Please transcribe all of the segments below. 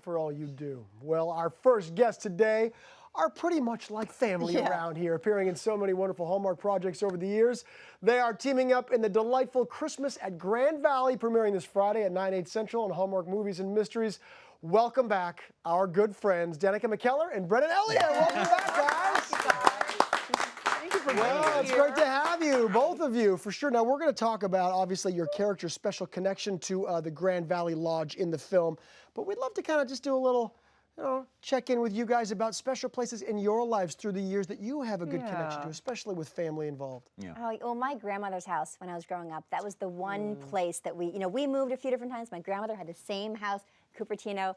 you for all you do. Well, our first guests today are pretty much like family around here, appearing in so many wonderful Hallmark projects over the years. They are teaming up in the delightful Christmas at Grand Valley, premiering this Friday at 9/8 Central on Hallmark Movies and Mysteries. Welcome back, our good friends, Danica McKellar and Brennan Elliott. Welcome back, guys. Thank you for being here. Well, it's great to have you, both of you, for sure. Now, we're going to talk about, obviously, your character's special connection to the Grand Valley Lodge in the film. But we'd love to kind of just do a little, check in with you guys about special places in your lives through the years that you have a good connection to, especially with family involved. Yeah. Oh, well, my grandmother's house when I was growing up, that was the one place that we moved a few different times. My grandmother had the same house, Cupertino.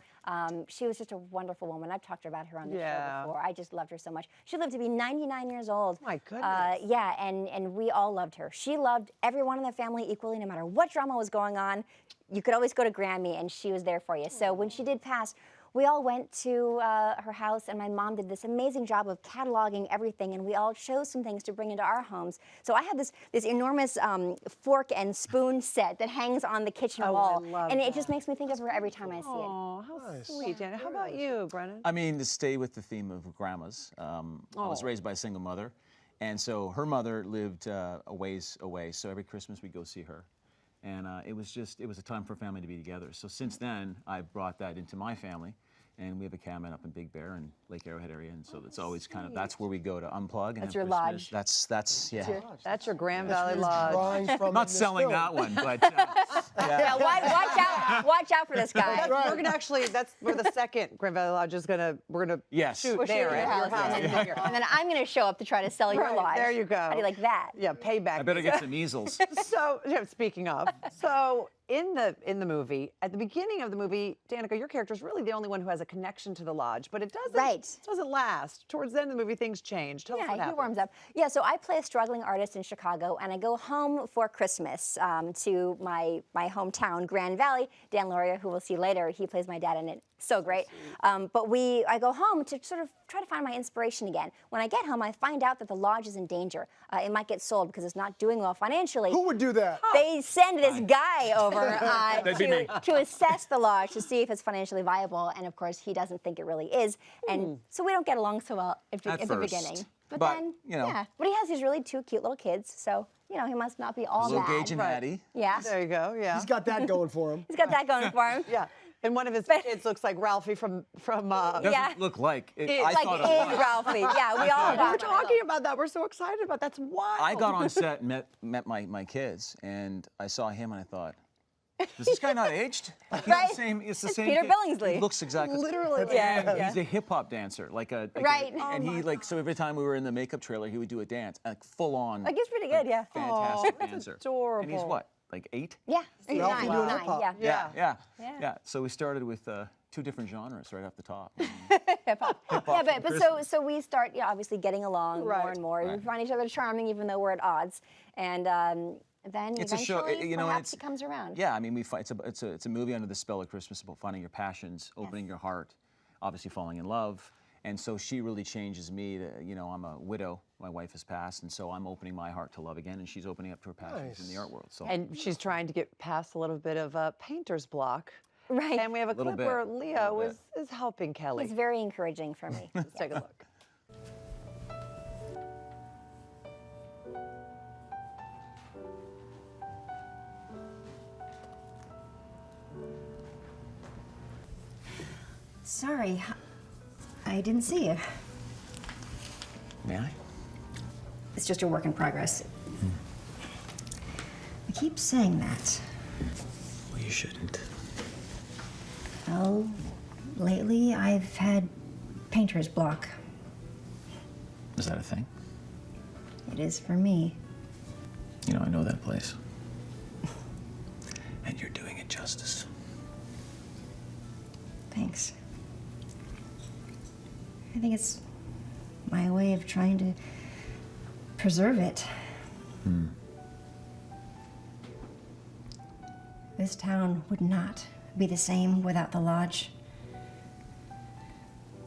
She was just a wonderful woman. I've talked about her on the show before. I just loved her so much. She lived to be 99 years old. My goodness. Yeah, and we all loved her. She loved everyone in the family equally, no matter what drama was going on. You could always go to Grammy, and she was there for you. So when she did pass, we all went to her house, and my mom did this amazing job of cataloging everything, and we all chose some things to bring into our homes. So I have this enormous fork and spoon set that hangs on the kitchen wall, and it just makes me think of her every time I see it. Oh, how sweet, Janet. How about you, Brennan? I mean, to stay with the theme of grandmas, I was raised by a single mother, and so her mother lived a ways away, so every Christmas we'd go see her. And it was a time for family to be together. So since then, I've brought that into my family. And we have a cabin up in Big Bear and Lake Arrowhead area, and so it's always kind of, that's where we go to unplug. And that's have your Christmas. lodge. That's your Grand Valley Lodge. I'm not selling that one, but yeah, watch out for this guy. We're gonna actually, where the second Grand Valley Lodge is we're gonna shoot there at your house. And then I'm gonna show up to try to sell your lodge. There you go. How do you like that? Yeah, payback. I better get some easels. So, speaking of, so in the movie, at the beginning of the movie, Danica, your character is really the only one who has a connection to the lodge, but it doesn't last. Towards the end of the movie, things change. Tell us what happens. He warms up. Yeah, so I play a struggling artist in Chicago, and I go home for Christmas to my hometown, Grand Valley. Dan Lauria, who we'll see later, he plays my dad in it. So great. But I go home to sort of try to find my inspiration again. When I get home, I find out that the lodge is in danger. It might get sold because it's not doing well financially. Who would do that? They send this guy over to assess the lodge to see if it's financially viable, and of course, he doesn't think it really is. And so we don't get along so well at the beginning. But then, but he has these really two cute little kids, so he must not be all little bad. Gage and Hattie. Yeah. There you go. Yeah. He's got that going for him. He's got that going for him. Yeah. And one of his kids looks like Ralphie from Doesn't look like it. I like thought it was. Ralphie. Yeah, we all We're talking about that. We're so excited about that. That's wild. I got on set and met my kids, and I saw him, and I thought, is this guy not aged? Like, he's the same. It's the same. Peter kid. Billingsley. He looks exactly. Literally. And he's a hip hop dancer, Right. and he so every time we were in the makeup trailer, he would do a dance, like full on. Like he's pretty good, yeah. Fantastic that's dancer. adorable. And he's what, like 8? Yeah. He's Ralphie doing hip hop. Yeah. So we started with 2 different genres right off the top. Hip hop. Yeah, but so we start obviously getting along more and more. Right. We find each other charming even though we're at odds. And then It's eventually a show, perhaps it comes around. Yeah, I mean, it's a movie under the spell of Christmas about finding your passions, opening your heart, obviously falling in love. And so she really changes me to, I'm a widow. My wife has passed, and so I'm opening my heart to love again, and she's opening up to her passions in the art world. So. And she's trying to get past a little bit of a painter's block. Right. And we have a clip where Leo is helping Kelly. It's very encouraging for me. Let's take a look. Sorry, I didn't see you. May I? It's just a work in progress. I keep saying that. Well, you shouldn't. Well, lately I've had painter's block. Is that a thing? It is for me. I know that place. And you're doing it justice. Thanks. I think it's my way of trying to preserve it. This town would not be the same without the lodge.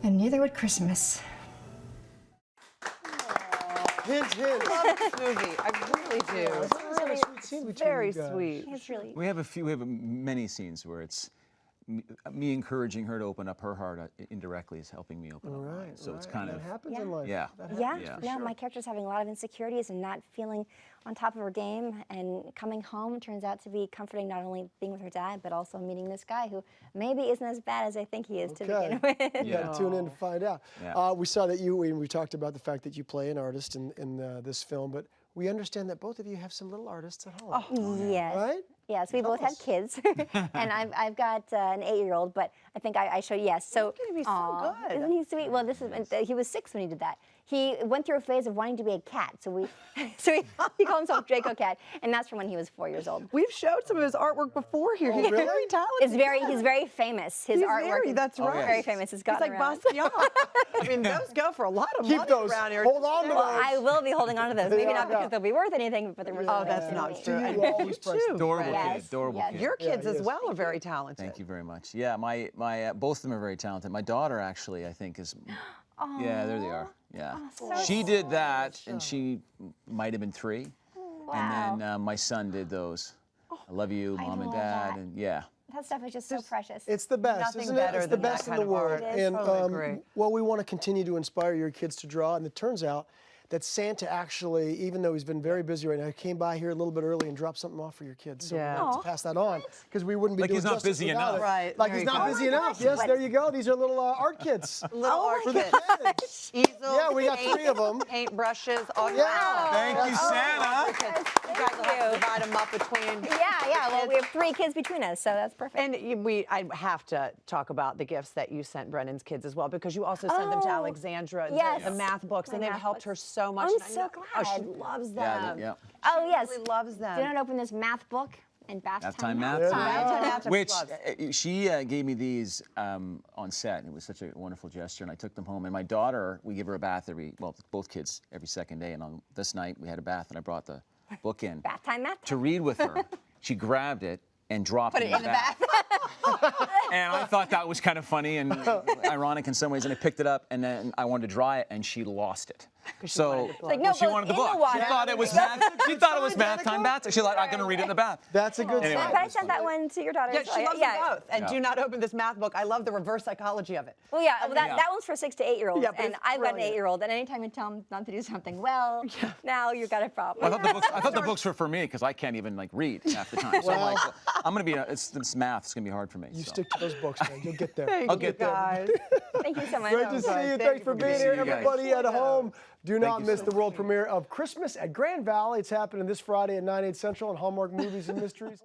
And neither would Christmas. Hint, hint. I love this movie. I really do. It's a sweet scene between Very you guys. sweet. It's really. We have many scenes where it's me encouraging her to open up her heart indirectly is helping me open up mine. So it's kind that of happens in life. Yeah. That happens Yeah, for no, sure. my character's having a lot of insecurities and not feeling on top of her game, and coming home turns out to be comforting, not only being with her dad, but also meeting this guy who maybe isn't as bad as I think he is to begin with. You got to tune in to find out. Yeah. We saw that we talked about the fact that you play an artist in this film, but we understand that both of you have some little artists at home. Yes. Right? Yes, we both have kids, and I've got an 8-year-old, but I think I showed yes. So He's gonna be so aw, good. Isn't he sweet? Well, he was 6 when he did that. He went through a phase of wanting to be a cat, so he called himself Draco Cat, and that's from when he was 4 years old. We've showed some of his artwork before here. He's really? very talented. He's very famous. His He's artwork very, that's right. very famous. It's He's gotten like around. Basquiat. I mean, those go for a lot of Keep money those. around here. Hold on to Well, those. I will be holding on to those. Maybe Yeah, not yeah. because they'll be worth anything, but they're worth Oh, that's something not to me. true. You And always you press too, adorable Brad. kid, adorable yes. kid. Your kids he as is. well are very talented. Thank you very much. Yeah, my both of them are very talented. My daughter actually, I think, is. Yeah, there they are. Yeah, she did that, and she might have been 3, and then my son did those. I love you, Mom and love Dad, that. and yeah. That stuff is just so precious. It's the best, Nothing isn't better it? It's the than that best in kind the of world. art. And Totally agree. well, we want to continue to inspire your kids to draw. And it turns out that Santa actually, even though he's been very busy right now, came by here a little bit early and dropped something off for your kids. So Yeah. we're going to pass that on because we wouldn't be Like doing he's not justice busy without enough. it. Right, Like there he's you not go. busy enough. Yes, there you go. These are little art kits. Little art for the kit. kids. Easel, Yeah, we got 3 of them. paint brushes, all Yeah. Thank you, Santa. You guys will have to divide them up between. Yeah. Well, we have 3 kids between us, so that's perfect. And I have to talk about the gifts that you sent Brennan's kids as well, because you also sent them to Oh, Alexandra, yes. the math books, and My they've math helped books. her so much. I'm and I so know- Oh, she glad. loves them. Yeah, yeah. Oh, yes. She loves them. Did not open this math book and bath Halftime math. There you Math go. Which loves. she gave me these on set. It was such a wonderful gesture, and I took them home. And my daughter, we give her a bath both kids every second day. And on this night, we had a bath, and I brought the book in Bath time, math to time. read with her. She grabbed it and dropped it in the bath. And I thought that was kind of funny and ironic in some ways. And I picked it up, and then I wanted to dry it, and she lost it. So Like, no, she but wanted the in the book. water. She thought it was math. She thought it was math time bath. She's like, I'm going to read it in the bath. That's a good Anyway. sign. But I sent that one to your daughter. Yeah, as well. she loves them both. And Yeah. do not open this math book. I love the reverse psychology of it. Well, yeah, that one's for 6 to 8-year-olds, Yeah, but and it's I've got an brilliant. 8-year-old, and anytime you tell them not to do something well, now you've got a problem. I thought the books were for me because I can't even read half the time. So I'm like, I'm going to be. This math is going to be hard for me. You so. stick to those books, man. You'll get there. Thank I'll you, get there. guys. Thank you so much. Great to see you. Thank Thanks you for for being good to here. see you guys. Everybody at home, do not you miss so the world premiere of Christmas at Grand Valley. It's happening this Friday at 9/8 Central on Hallmark Movies and Mysteries.